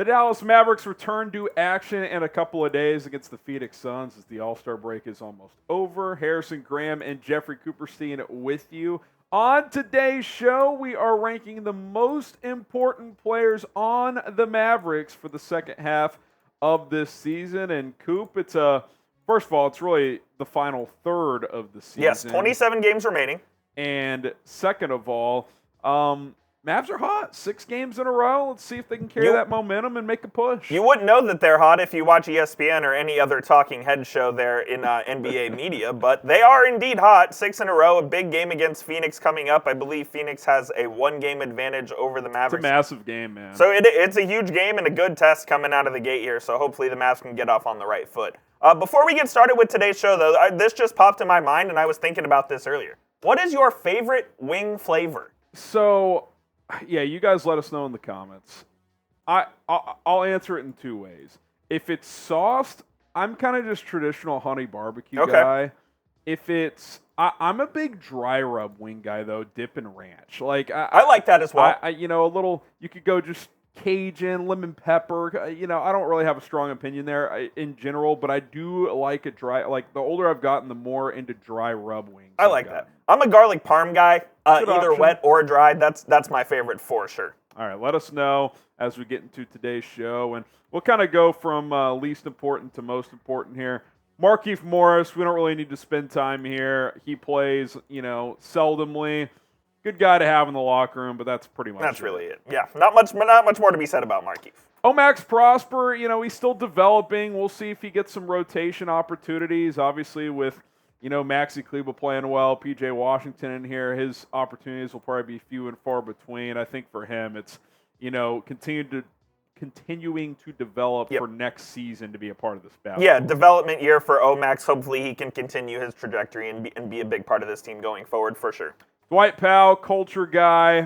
The Dallas Mavericks return to action in a couple of days against the Phoenix Suns as the All-Star break is almost over. Harrison Graham and Jeffrey Cooperstein with you. On today's show, we are ranking the most important players on the Mavericks for the second half of this season. And Coop, first of all, it's really the final third of the season. Yes, 27 games remaining. And second of all, Mavs are hot. 6 games in a row. Let's see if they can carry that momentum and make a push. You wouldn't know that they're hot if you watch ESPN or any other talking head show there in NBA media, but they are indeed hot. 6 in a row, a big game against Phoenix coming up. I believe Phoenix has a 1-game advantage over the Mavericks. It's a massive game, man. So it's a huge game and a good test coming out of the gate here, so hopefully the Mavs can get off on the right foot. Before we get started with today's show, though, this just popped in my mind, and I was thinking about this earlier. What is your favorite wing flavor? So, yeah, you guys let us know in the comments. I'll answer it in 2 ways. If it's sauced, I'm kind of just traditional honey barbecue guy. If it's, I'm a big dry rub wing guy though, dip and ranch. Like I like that as well. A little. You could go just Cajun, lemon pepper. I don't really have a strong opinion there in general, but I do like a dry. Like the older I've gotten, the more into dry rub wings. I like that. I'm a garlic parm guy, either option. wet or dried. That's my favorite for sure. All right, let us know as we get into today's show, and we'll kind of go from least important to most important here. Markieff Morris, we don't really need to spend time here. He plays, seldomly. Good guy to have in the locker room, but that's pretty much That's really it. Yeah, not much more to be said about Markieff. Olivier-Maxence Prosper, he's still developing. We'll see if he gets some rotation opportunities. Obviously, with Maxi Kleber playing well, PJ Washington in here, his opportunities will probably be few and far between. I think for him, it's continuing to develop for next season to be a part of this battle. Yeah, development year for Omax. Hopefully, he can continue his trajectory and be a big part of this team going forward for sure. Dwight Powell, culture guy.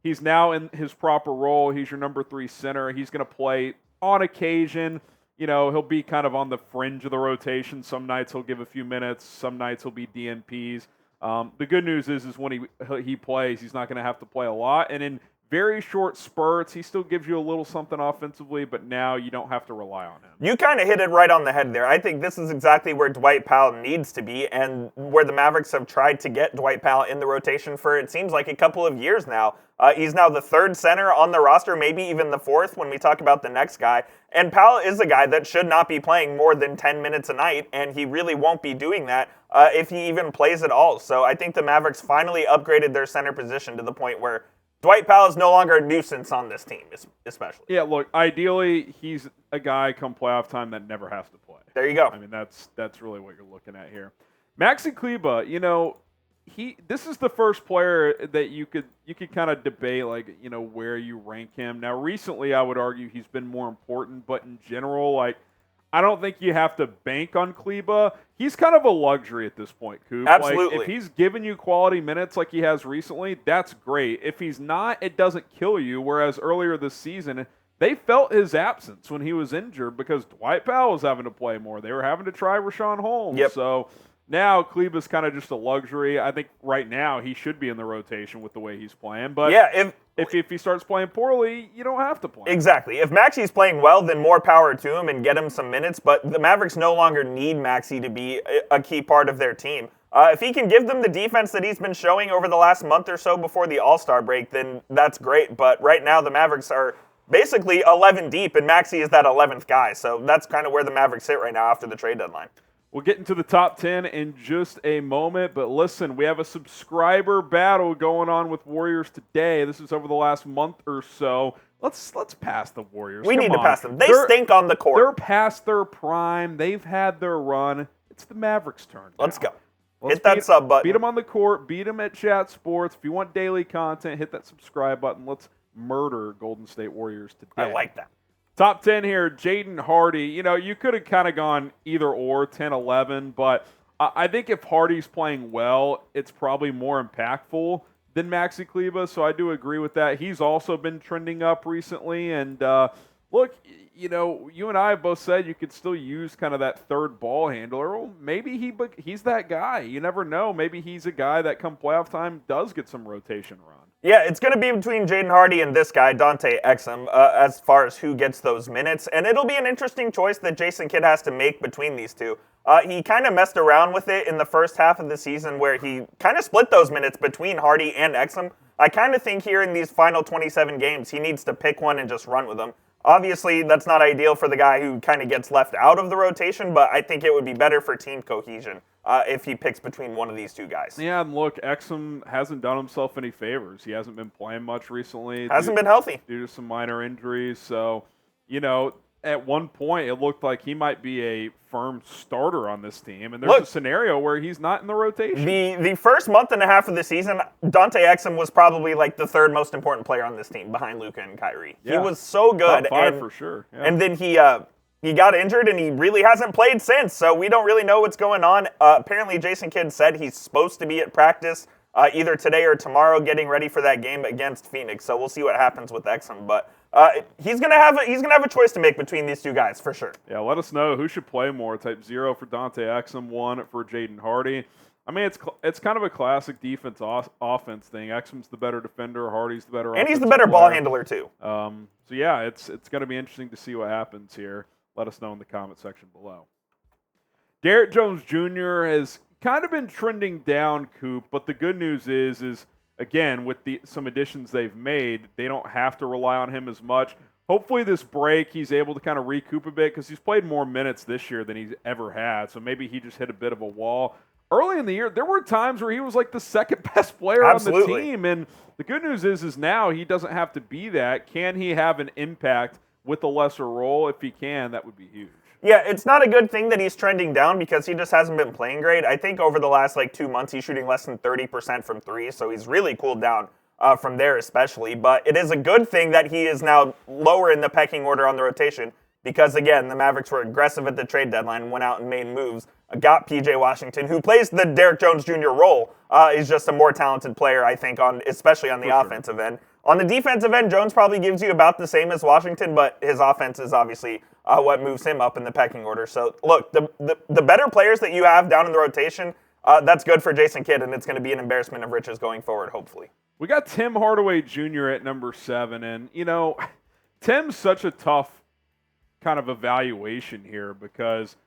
He's now in his proper role. He's your number 3 center. He's going to play on occasion. He'll be kind of on the fringe of the rotation. Some nights he'll give a few minutes. Some nights he'll be DNPs. The good news is when he plays, he's not going to have to play a lot. And in very short spurts, he still gives you a little something offensively, but now you don't have to rely on him. You kind of hit it right on the head there. I think this is exactly where Dwight Powell needs to be and where the Mavericks have tried to get Dwight Powell in the rotation for, it seems like, a couple of years now. He's now the 3rd center on the roster, maybe even the 4th when we talk about the next guy. And Powell is a guy that should not be playing more than 10 minutes a night, and he really won't be doing that if he even plays at all. So I think the Mavericks finally upgraded their center position to the point where Dwight Powell is no longer a nuisance on this team, especially. Yeah, look, ideally, he's a guy come playoff time that never has to play. There you go. I mean, that's really what you're looking at here. Maxi Kleber, this is the first player that you could kind of debate, where you rank him. Now, recently, I would argue he's been more important, but in general, I don't think you have to bank on Kleber. He's kind of a luxury at this point, Coop. Absolutely. If he's giving you quality minutes like he has recently, that's great. If he's not, it doesn't kill you, whereas earlier this season, they felt his absence when he was injured because Dwight Powell was having to play more. They were having to try Rashawn Holmes. Yep. So now Kleber's kind of just a luxury. I think right now he should be in the rotation with the way he's playing. But if he starts playing poorly, you don't have to play. Exactly. If Maxi's playing well, then more power to him and get him some minutes. But the Mavericks no longer need Maxi to be a key part of their team. If he can give them the defense that he's been showing over the last month or so before the All-Star break, then that's great. But right now the Mavericks are basically 11 deep, and Maxi is that 11th guy. So that's kind of where the Mavericks sit right now after the trade deadline. We'll get into the top 10 in just a moment, but listen, we have a subscriber battle going on with Warriors today. This is over the last month or so. Let's pass the Warriors. We need to pass them. They're stink on the court. They're past their prime. They've had their run. It's the Mavericks' turn now. Let's go. Hit that sub button. Beat them on the court. Beat them at Chat Sports. If you want daily content, hit that subscribe button. Let's murder Golden State Warriors today. I like that. Top 10 here, Jaden Hardy. You could have kind of gone either or, 10, 11, but I think if Hardy's playing well, it's probably more impactful than Maxi Kleber, so I do agree with that. He's also been trending up recently, and look, you and I have both said you could still use kind of that third ball handler. Well, maybe he's that guy. You never know. Maybe he's a guy that come playoff time does get some rotation run. Yeah, it's going to be between Jaden Hardy and this guy, Dante Exum, as far as who gets those minutes. And it'll be an interesting choice that Jason Kidd has to make between these two. He kind of messed around with it in the first half of the season where he kind of split those minutes between Hardy and Exum. I kind of think here in these final 27 games, he needs to pick one and just run with them. Obviously, that's not ideal for the guy who kind of gets left out of the rotation, but I think it would be better for team cohesion if he picks between one of these two guys. Yeah, and look, Exum hasn't done himself any favors. He hasn't been playing much recently. Hasn't been healthy. Due to some minor injuries. So, at one point, it looked like he might be a firm starter on this team. And there's a scenario where he's not in the rotation. The first month and a half of the season, Dante Exum was probably like the third most important player on this team behind Luka and Kyrie. Yeah. He was so good. Top five for sure. Yeah. And then he got injured, and he really hasn't played since, so we don't really know what's going on. Apparently, Jason Kidd said he's supposed to be at practice either today or tomorrow getting ready for that game against Phoenix, so we'll see what happens with Exum. But he's gonna have a choice to make between these two guys for sure. Yeah, let us know who should play more. Type 0 for Dante Exum, 1 for Jaden Hardy. I mean, it's kind of a classic defense offense thing. Exum's the better defender, Hardy's the better, and he's the better ball handler too. So yeah, it's going to be interesting to see what happens here. Let us know in the comment section below. Derrick Jones Jr. has kind of been trending down, Coop, but the good news is again, with some additions they've made, they don't have to rely on him as much. Hopefully this break, he's able to kind of recoup a bit because he's played more minutes this year than he's ever had, so maybe he just hit a bit of a wall. Early in the year, there were times where he was like the second best player on the team, and the good news is now he doesn't have to be that. Can he have an impact with a lesser role? If he can, that would be huge. Yeah, it's not a good thing that he's trending down because he just hasn't been playing great. I think over the last 2 months, he's shooting less than 30% from three, so he's really cooled down from there especially. But it is a good thing that he is now lower in the pecking order on the rotation because, again, the Mavericks were aggressive at the trade deadline, went out and made moves, got P.J. Washington, who plays the Derrick Jones Jr. role, is just a more talented player, I think, especially on the offensive end. On the defensive end, Jones probably gives you about the same as Washington, but his offense is obviously what moves him up in the pecking order. So, look, the better players that you have down in the rotation, that's good for Jason Kidd, and it's going to be an embarrassment of riches going forward, hopefully. We got Tim Hardaway Jr. at number 7, and, Tim's such a tough kind of evaluation here because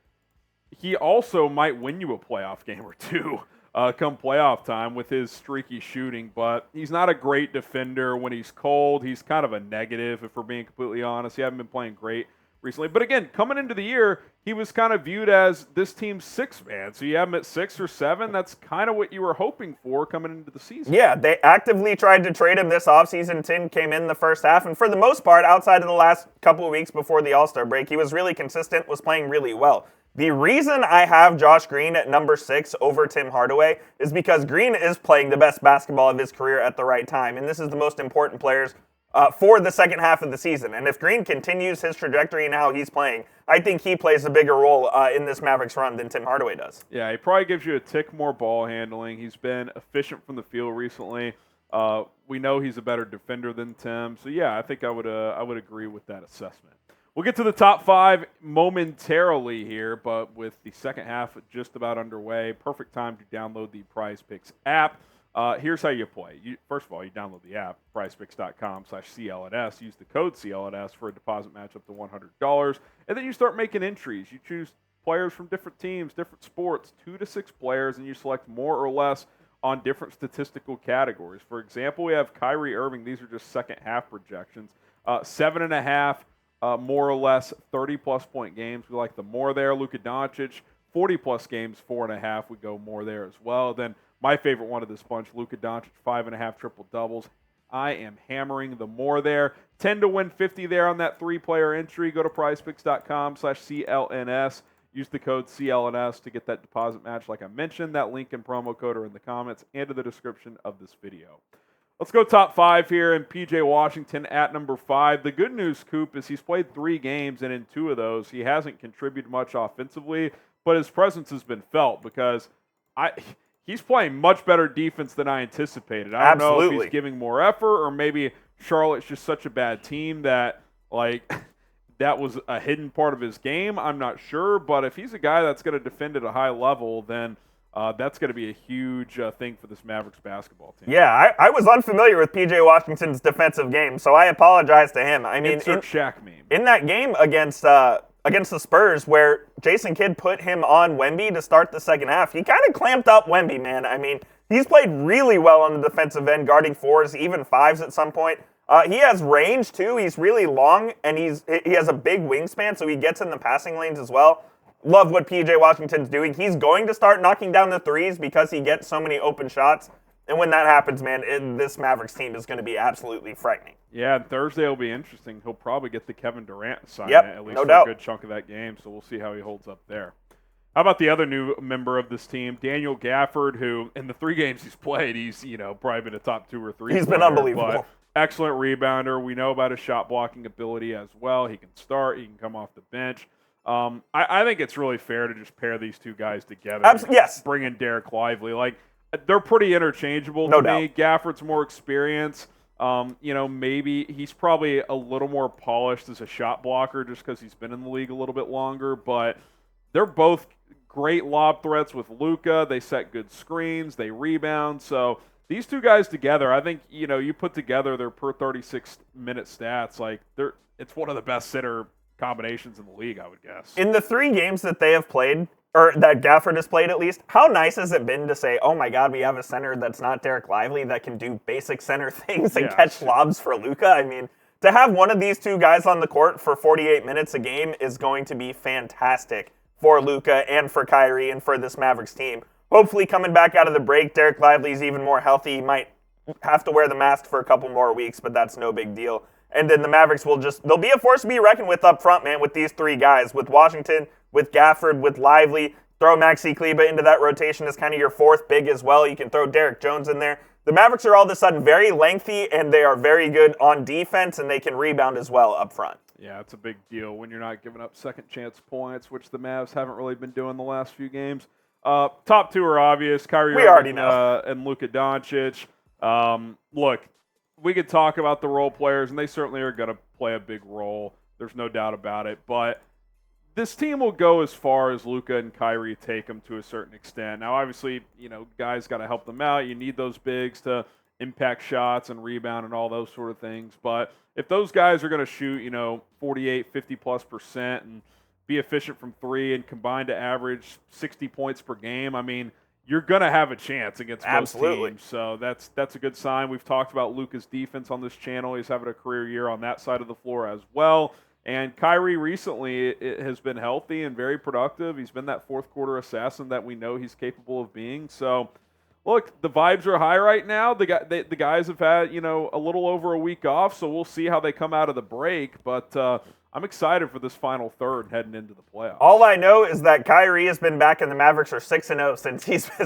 he also might win you a playoff game or two. Come playoff time with his streaky shooting, but he's not a great defender. When he's cold, he's kind of a negative, if we're being completely honest. He hasn't been playing great recently. But again, coming into the year, he was kind of viewed as this team's sixth man. So you have him at 6 or 7. That's kind of what you were hoping for coming into the season. Yeah, they actively tried to trade him this offseason. Tim came in the first half, and for the most part, outside of the last couple of weeks before the All-Star break, he was really consistent, was playing really well. The reason I have Josh Green at number 6 over Tim Hardaway is because Green is playing the best basketball of his career at the right time, and this is the most important players for the second half of the season. And if Green continues his trajectory and how he's playing, I think he plays a bigger role in this Mavericks run than Tim Hardaway does. Yeah, he probably gives you a tick more ball handling. He's been efficient from the field recently. We know he's a better defender than Tim. So, yeah, I think I would agree with that assessment. We'll get to the top 5 momentarily here, but with the second half just about underway, perfect time to download the Prize Picks app. Here's how you play. First of all, you download the app, prizepicks.com/CLNS. Use the code CLNS for a deposit match up to $100. And then you start making entries. You choose players from different teams, different sports, 2 to 6 players, and you select more or less on different statistical categories. For example, we have Kyrie Irving. These are just second half projections. 7.5. More or less 30-plus point games. We like the more there. Luka Doncic, 40-plus games, 4.5. We go more there as well. Then my favorite one of this bunch, Luka Doncic, 5.5 triple-doubles. I am hammering the more there. 10 to win 50 there on that 3-player entry. Go to prizepicks.com/CLNS. Use the code CLNS to get that deposit match like I mentioned. That link and promo code are in the comments and in the description of this video. Let's go top 5 here, and P.J. Washington at number 5. The good news, Coop, is he's played 3 games, and in 2 of those, he hasn't contributed much offensively, but his presence has been felt because he's playing much better defense than I anticipated. I don't know if he's giving more effort, or maybe Charlotte's just such a bad team that, that was a hidden part of his game. I'm not sure, but if he's a guy that's going to defend at a high level, then That's going to be a huge thing for this Mavericks basketball team. Yeah, I was unfamiliar with P.J. Washington's defensive game, so I apologize to him. I mean, Shaq meme. In that game against the Spurs, where Jason Kidd put him on Wemby to start the second half, he kind of clamped up Wemby, man. I mean, he's played really well on the defensive end, guarding fours, even fives at some point. He has range, too. He's really long, and he has a big wingspan, so he gets in the passing lanes as well. Love what P.J. Washington's doing. He's going to start knocking down the threes because he gets so many open shots. And when that happens, man, this Mavericks team is going to be absolutely frightening. Yeah, and Thursday will be interesting. He'll probably get the Kevin Durant assignment, at least no for doubt. a good chunk of that game, so we'll see how he holds up there. How about the other new member of this team, Daniel Gafford, who in the 3 games he's played, he's probably been a top 2 or 3. He's been unbelievable. Excellent rebounder. We know about his shot blocking ability as well. He can start. He can come off the bench. I think it's really fair to just pair these two guys together. Yes. Bring in Dereck Lively. Like, they're pretty interchangeable no to doubt. me. Gafford's more experienced. Maybe he's probably a little more polished as a shot blocker just because he's been in the league a little bit longer. But they're both great lob threats with Luka. They set good screens. They rebound. So these two guys together, I think, you put together their per 36-minute stats. Like, it's one of the best center combinations in the league, I would guess. In the 3 games that they have played, or that Gafford has played at least, how nice has it been to say, oh my God, we have a center that's not Dereck Lively that can do basic center things and catch lobs for Luka? I mean, to have one of these two guys on the court for 48 minutes a game is going to be fantastic for Luka and for Kyrie and for this Mavericks team. Hopefully coming back out of the break, Dereck Lively's even more healthy. He might have to wear the mask for a couple more weeks, but that's no big deal. And then the Mavericks they'll be a force to be reckoned with up front, man, with these 3 guys. With Washington, with Gafford, with Lively. Throw Maxi Kleber into that rotation as kind of your 4th big as well. You can throw Derrick Jones in there. The Mavericks are all of a sudden very lengthy, and they are very good on defense, and they can rebound as well up front. Yeah, it's a big deal when you're not giving up second chance points, which the Mavs haven't really been doing the last few games. Top 2 are obvious, Kyrie Irving and Luka Doncic. Look, we could talk about the role players, and they certainly are going to play a big role. There's no doubt about it. But this team will go as far as Luka and Kyrie take them to a certain extent. Now, obviously, guys got to help them out. You need those bigs to impact shots and rebound and all those sort of things. But if those guys are going to shoot, 48, 50+% and be efficient from 3 and combine to average 60 points per game, I mean, you're going to have a chance against most teams. So that's a good sign. We've talked about Luka's defense on this channel. He's having a career year on that side of the floor as well. And Kyrie recently has been healthy and very productive. He's been that 4th quarter assassin that we know he's capable of being. So, look, the vibes are high right now. The guys have had, a little over a week off, so we'll see how they come out of the break. But I'm excited for this final third heading into the playoffs. All I know is that Kyrie has been back, and the Mavericks are 6-0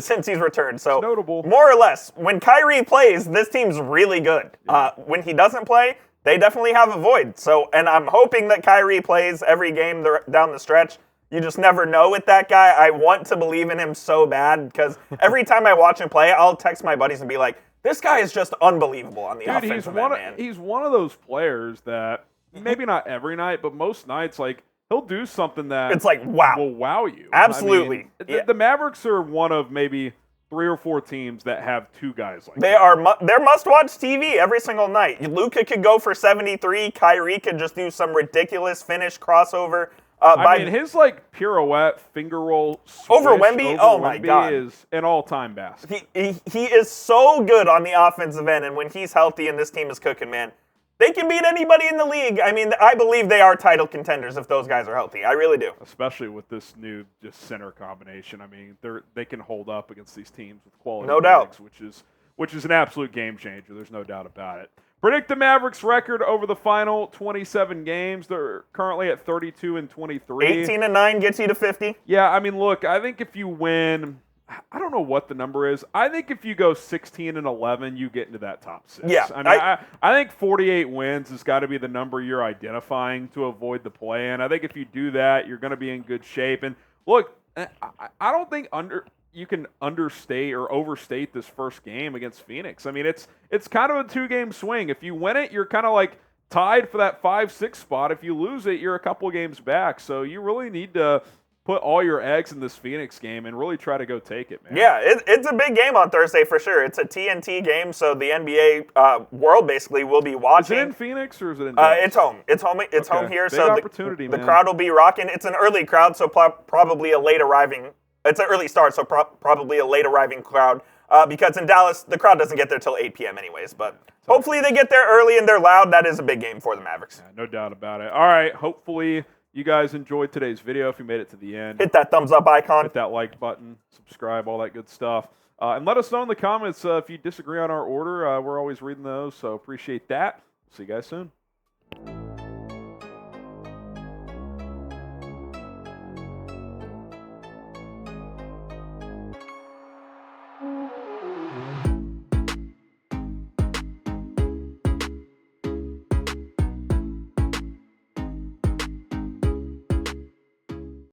since he's returned. So, notable. More or less, when Kyrie plays, this team's really good. Yeah. When he doesn't play, they definitely have a void. So, and I'm hoping that Kyrie plays every game down the stretch. You just never know with that guy. I want to believe in him so bad because every time I watch him play, I'll text my buddies and be like, this guy is just unbelievable on the offensive end, man. He's one of those players that maybe not every night, but most nights, like, he'll do something that it's like, wow. will wow you. Absolutely. I mean, the Mavericks are one of maybe 3 or 4 teams that have 2 guys like that. They're must-watch TV every single night. Luka could go for 73. Kyrie could just do some ridiculous finish crossover. His pirouette finger roll over Wemby. Oh my God, is an all-time basket. He is so good on the offensive end, and when he's healthy and this team is cooking, man, they can beat anybody in the league. I mean, I believe they are title contenders if those guys are healthy. I really do. Especially with this new just center combination. I mean, they can hold up against these teams with quality. No doubt. Which is an absolute game changer. There's no doubt about it. Predict the Mavericks record over the final 27 games. They're currently at 32-23. 18-9 gets you to 50. Yeah, I mean, look, I think if you win, I don't know what the number is. I think if you go 16-11, you get into that top 6. Yeah, I mean, I think 48 wins has got to be the number you're identifying to avoid the play-in. I think if you do that, you're going to be in good shape. And look, I don't think you can understate or overstate this first game against Phoenix. I mean, it's kind of a 2-game swing. If you win it, you're kind of like tied for that 5-6 spot. If you lose it, you're a couple games back. So you really need to put all your eggs in this Phoenix game and really try to go take it, man. Yeah, it's a big game on Thursday for sure. It's a TNT game, so the NBA world basically will be watching. Is it in Phoenix or is it in Dallas? It's home. It's home. It's home here. Big So opportunity, the man. crowd will be rocking. It's an early crowd, so probably a late arriving. It's an early start, so probably a late arriving crowd. Because in Dallas, the crowd doesn't get there till 8 p.m. anyways. But hopefully they get there early and they're loud. That is a big game for the Mavericks. Yeah, no doubt about it. All right, hopefully you guys enjoyed today's video. If you made it to the end, Hit that thumbs up icon. hit that like button, subscribe, all that good stuff. And let us know in the comments if you disagree on our order. We're always reading those, so appreciate that. See you guys soon.